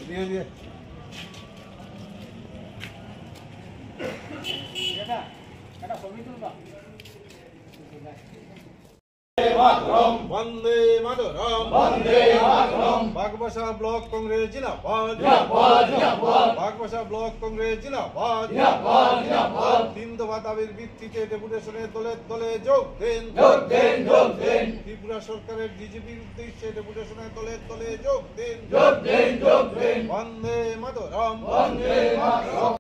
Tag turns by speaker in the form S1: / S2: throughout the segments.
S1: Vande Mataram
S2: Vande Mataram
S1: बागबासा block Congress जिंदाबाद
S2: जिंदाबाद जिंदाबाद
S1: बागबासा ब्लॉक कांग्रेस जिंदाबाद
S2: जिंदाबाद जिंदाबाद
S1: तीन दफा दाবির ভিত্তিতে ডেপুটেশনে দলে দলে যোগ দেন ত্রিপুরা সরকারের ডিজিপির উদ্দেশ্যে ডেপুটেশনে দলে দলে যোগ দেন বন্দে মাতরম
S2: वंदे मातरम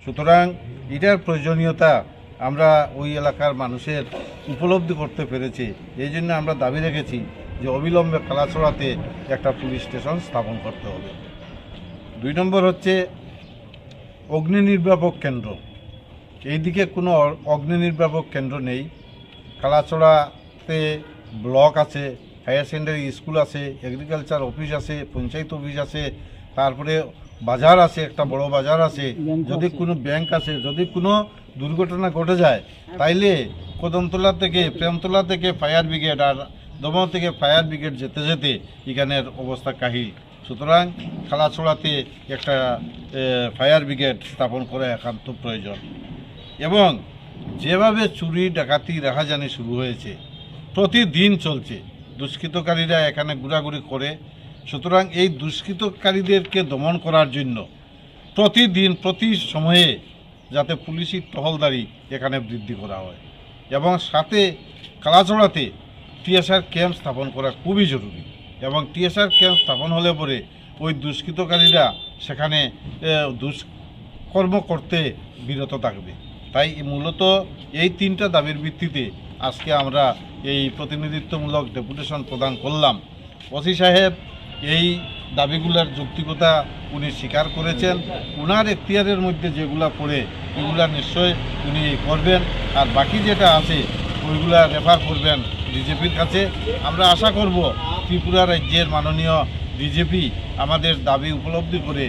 S1: সুতরাং এটার প্রয়োজনীয়তা আমরা ওই এলাকার মানুষের উপলব্ধি করতে পেরেছি। এই জন্য আমরা দাবি রেখেছি যে অবিলম্বে কালাছড়াতে একটা পুলিশ স্টেশন স্থাপন করতে হবে। 2 নম্বর হচ্ছে অগ্নি নির্বাপক কেন্দ্র। এইদিকে কোনো অগ্নি নির্বাপক কেন্দ্র নেই। কালাছড়াতে ব্লক আছে, হায়ার সেকেন্ডারি স্কুল আছে, এগ্রিকালচার অফিস আছে, পঞ্চায়েত অফিস আছে, তারপরে বাজার আছে, একটা বড় বাজার আছে, যদি কোনো ব্যাংক আছে। যদি কোনো দুর্ঘটনা ঘটে যায় তাইলে কদমতলা থেকে প্রেমতলা থেকে ফায়ার ব্রিগেড আর দমন থেকে ফায়ার ব্রিগেড যেতে যেতে এখানের অবস্থা কাহিল। সুতরাং কালাছড়াতে একটা ফায়ার ব্রিগেড স্থাপন করা একান্ত প্রয়োজন। এবং যেভাবে চুরি ডাকাতি রাহাজানি শুরু হয়েছে, প্রতিদিন চলছে, দুষ্কৃতকারীরা এখানে ঘোরাঘুরি করে। সুতরাং এই দুষ্কৃতকারীদেরকে দমন করার জন্য প্রতিদিন প্রতি সময়ে যাতে পুলিশি টহলদারি এখানে বৃদ্ধি করা হয় এবং সাথে কালাছড়াতে টিএসআর ক্যাম্প স্থাপন করা খুবই জরুরি। এবং টিএসআর ক্যাম্প স্থাপন হলে পরে ওই দুষ্কৃতকারীরা সেখানে দুষ্কর্ম করতে বিরত থাকবে। তাই মূলত এই 3টা দাবির ভিত্তিতে আজকে আমরা এই প্রতিনিধিত্বমূলক ডেপুটেশন প্রদান করলাম। ওসি সাহেব এই দাবিগুলার যৌক্তিকতা উনি স্বীকার করেছেন। উনার এখতিয়ারের মধ্যে যেগুলা পড়ে ওইগুলা নিশ্চয় উনি করবেন, আর বাকি যেটা আছে ওইগুলা রেফার করবেন ডিজিপির কাছে। আমরা আশা করব ত্রিপুরা রাজ্যের মাননীয় ডিজিপি আমাদের দাবি উপলব্ধি করে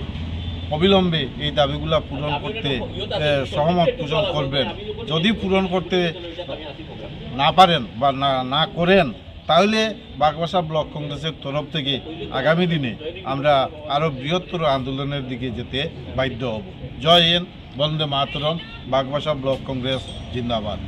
S1: অবিলম্বে এই দাবিগুলা পূরণ করতে সহমত পোষণ করবেন। যদি পূরণ করতে না পারেন বা না করেন তাহলে বাগবাসা ব্লক কংগ্রেসের তরফ থেকে আগামী দিনে আমরা আরও বৃহত্তর আন্দোলনের দিকে যেতে বাধ্য হব। জয় হিন্দ, বন্দে মাতরম, বাগবাসা ব্লক কংগ্রেস জিন্দাবাদ।